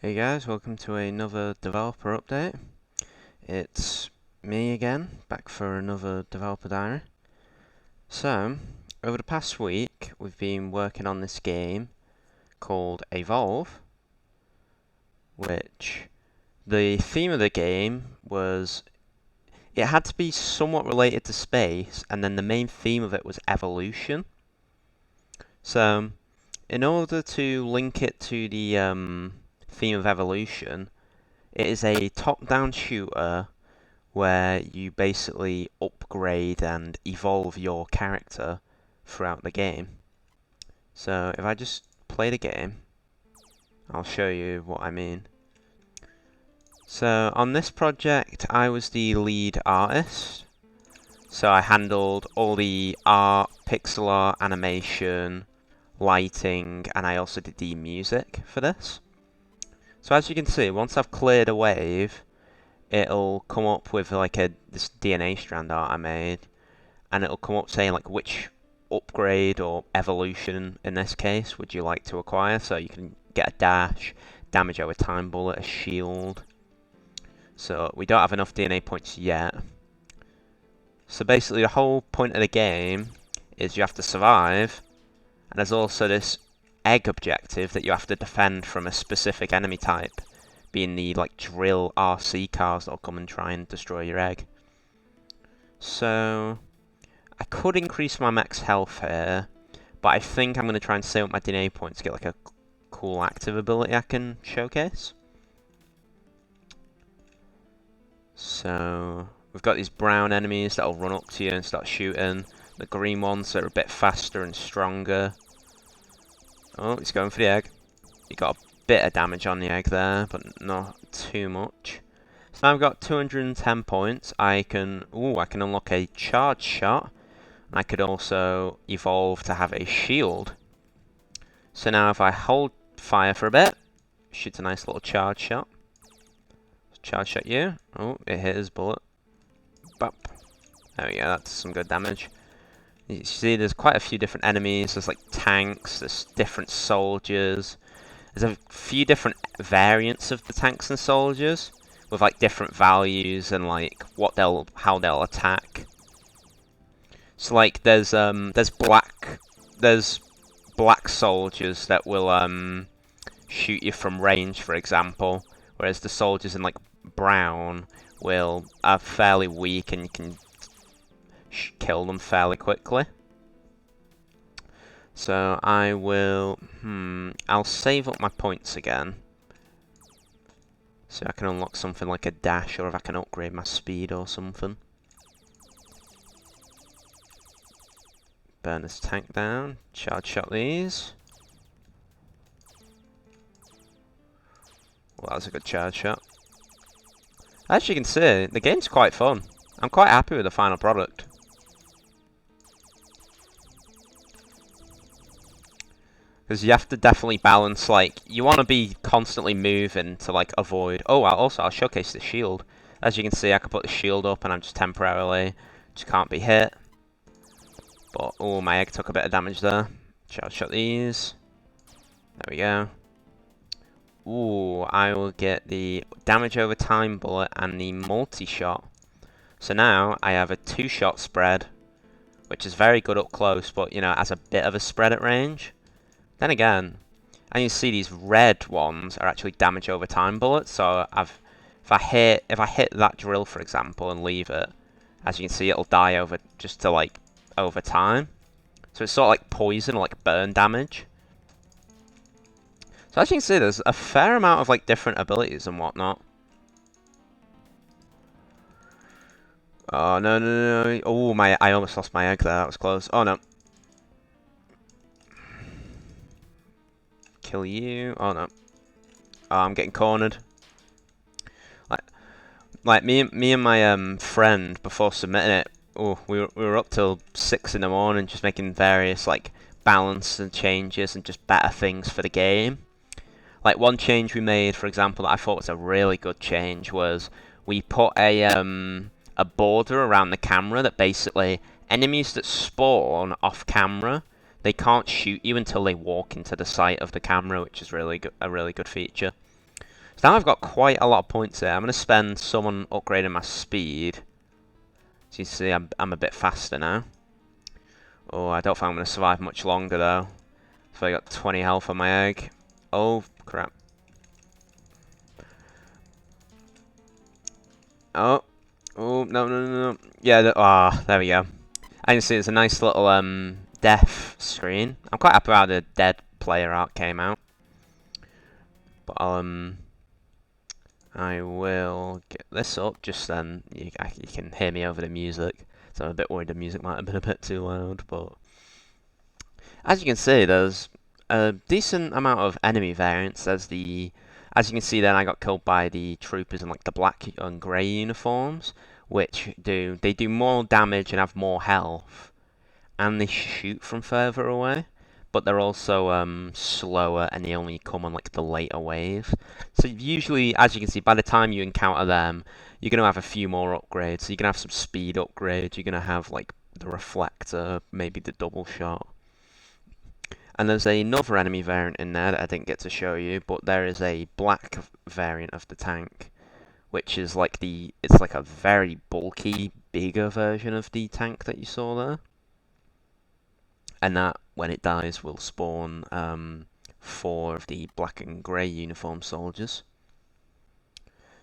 Hey guys, welcome to another developer update. It's me again, back for another developer diary. So, over the past week, we've been working on this game called Avolve, which the theme of the game was it had to be somewhat related to space, and then the main theme of it was evolution. So, in order to link it to the theme of evolution, it is a top-down shooter where you basically upgrade and evolve your character throughout the game. So if I just play the game, I'll show you what I mean. So on this project, I was the lead artist. So I handled all the art, pixel art, animation, lighting, and I also did the music for this. So as you can see, once I've cleared a wave, it'll come up with like this DNA strand art I made, and it'll come up saying like which upgrade or evolution in this case would you like to acquire. So you can get a dash, damage over time bullet, a shield. So we don't have enough DNA points yet. So basically the whole point of the game is you have to survive, and there's also this egg objective that you have to defend from a specific enemy type, being the like drill RC cars that'll come and try and destroy your egg. So I could increase my max health here, but I think I'm going to try and save up my DNA points to get like a cool active ability I can showcase. So we've got these brown enemies that'll run up to you and start shooting. The green ones are a bit faster and stronger. Oh, he's going for the egg. He got a bit of damage on the egg there, but not too much. So now I've got 210 points. I can unlock a charge shot. I could also evolve to have a shield. So now if I hold fire for a bit, shoots a nice little charge shot. Charge shot you. Oh, it hit his bullet. Bop. There we go, that's some good damage. You see there's quite a few different enemies. There's like tanks, there's different soldiers. There's a few different variants of the tanks and soldiers with like different values and like how they'll attack. So like there's black soldiers that will shoot you from range, for example, whereas the soldiers in like brown are fairly weak and you can kill them fairly quickly. So I'll save up my points again, so I can unlock something like a dash, or if I can upgrade my speed or something. Burn this tank down, charge shot these. Well, that was a good charge shot. As you can see, the game's quite fun. I'm quite happy with the final product. Because you have to definitely balance, like, you want to be constantly moving to, like, avoid... Oh, I'll showcase the shield. As you can see, I can put the shield up and I'm just temporarily... just can't be hit. But, oh, my egg took a bit of damage there. Charge shot these. There we go. Ooh, I will get the damage over time bullet and the multi-shot. So now I have a 2-shot spread, which is very good up close, but, you know, has a bit of a spread at range. Then again, and you see these red ones are actually damage over time bullets. So if I hit that drill, for example, and leave it, as you can see, it'll die over time. So it's sort of like poison or like burn damage. So as you can see, there's a fair amount of like different abilities and whatnot. Oh no! Oh I almost lost my egg there. That was close. Oh no! Kill you. Oh no! Oh, I'm getting cornered. Like me and my friend before submitting it. Oh, we were up till 6 in the morning just making various like balance and changes and just better things for the game. Like one change we made, for example, that I thought was a really good change was we put a border around the camera that basically enemies that spawn off camera, they can't shoot you until they walk into the sight of the camera, which is a really good feature. So now I've got quite a lot of points here. I'm going to spend some on upgrading my speed. So you see I'm a bit faster now. Oh, I don't think I'm going to survive much longer though. So I got 20 health on my egg. Oh, crap. Oh. Oh, no. Yeah, there we go. I can see it's a nice little death screen. I'm quite happy how the dead player art came out. But I will get this up just then. You can hear me over the music. So I'm a bit worried the music might have been a bit too loud, but as you can see, there's a decent amount of enemy variants. As you can see, then I got killed by the troopers in like the black and grey uniforms, which do more damage and have more health, and they shoot from further away. But they're also slower, and they only come on like the later wave. So usually, as you can see, by the time you encounter them, you're gonna have a few more upgrades. So you're gonna have some speed upgrades. You're gonna have like the reflector, maybe the double shot. And there's another enemy variant in there that I didn't get to show you, but there is a black variant of the tank, which is like it's like a very bulky, bigger version of the tank that you saw there. And that, when it dies, will spawn 4 of the black and grey uniform soldiers.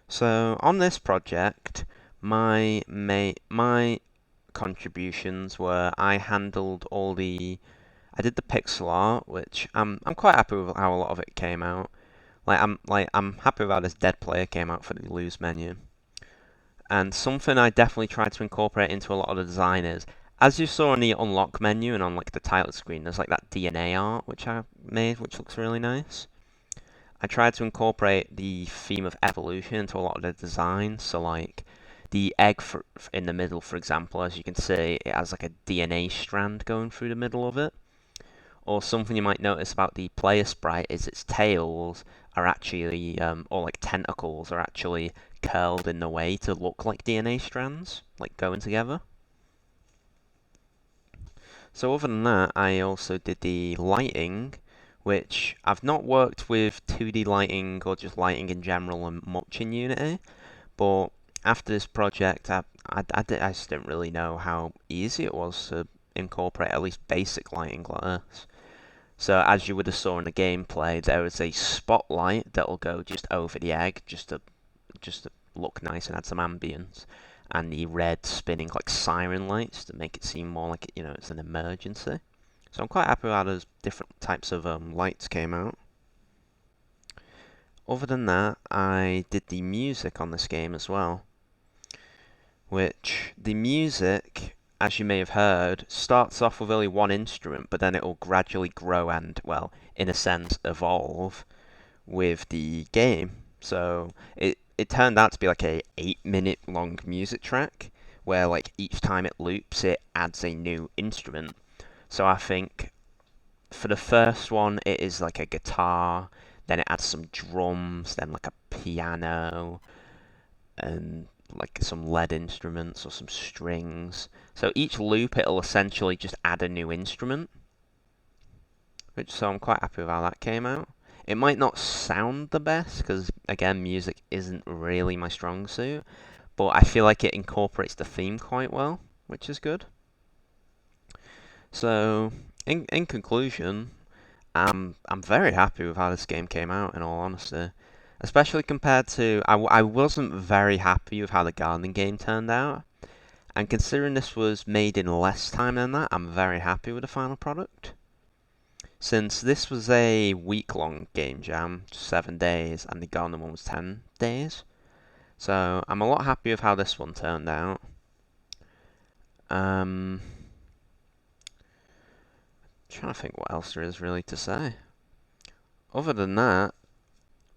So on this project, my contributions were I handled I did the pixel art, which I'm quite happy with how a lot of it came out. I'm happy with how this dead player came out for the lose menu. And something I definitely tried to incorporate into a lot of the design is, as you saw on the unlock menu and on like the title screen, there's like that DNA art which I made, which looks really nice. I tried to incorporate the theme of evolution into a lot of the design. So like the egg in the middle, for example, as you can see, it has like a DNA strand going through the middle of it. Or something you might notice about the player sprite is its tails are actually, or like tentacles are actually curled in the way to look like DNA strands, like going together. So other than that, I also did the lighting, which I've not worked with 2D lighting or just lighting in general and much in Unity, but after this project, I just didn't really know how easy it was to incorporate at least basic lighting like this. So as you would have saw in the gameplay, there is a spotlight that will go just over the egg, just to look nice and add some ambience, and the red spinning like siren lights to make it seem more like it's an emergency. So I'm quite happy with how those different types of lights came out. Other than that, I did the music on this game as well, which the music, as you may have heard, starts off with only one instrument, but then it will gradually grow and, well, in a sense, evolve with the game. So it turned out to be like a 8-minute long music track, where like each time it loops, it adds a new instrument. So I think for the first one, it is like a guitar, then it adds some drums, then like a piano, and like some lead instruments or some strings. So each loop it'll essentially just add a new instrument. So I'm quite happy with how that came out. It might not sound the best because again music isn't really my strong suit, but I feel like it incorporates the theme quite well, which is good. So in conclusion, I'm very happy with how this game came out, in all honesty. Especially compared to... I wasn't very happy with how the gardening game turned out. And considering this was made in less time than that, I'm very happy with the final product. Since this was a week-long game jam, 7 days, and the gardening one was 10 days. So I'm a lot happy with how this one turned out. Trying to think what else there is really to say. Other than that,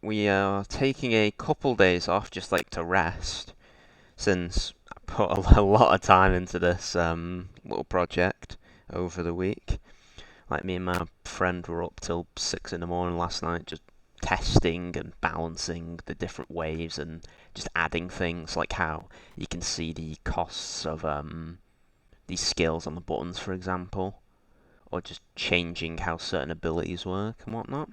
we are taking a couple days off just like to rest, since I put a lot of time into this little project over the week. Like me and my friend were up till 6 in the morning last night just testing and balancing the different waves and just adding things like how you can see the costs of these skills on the buttons, for example, or just changing how certain abilities work and whatnot.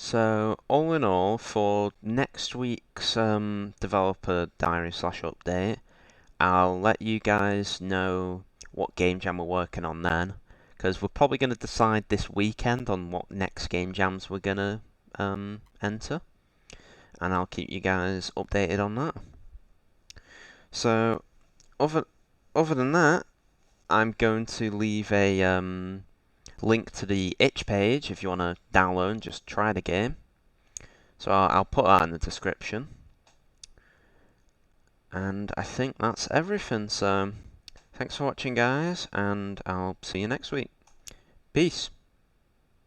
So, all in all, for next week's developer diary / update, I'll let you guys know what game jam we're working on then, because we're probably going to decide this weekend on what next game jams we're going to enter, and I'll keep you guys updated on that. So, other than that, I'm going to leave a link to the itch page if you want to download and just try the game. So I'll put that in the description. And I think that's everything. So thanks for watching, guys, and I'll see you next week. Peace.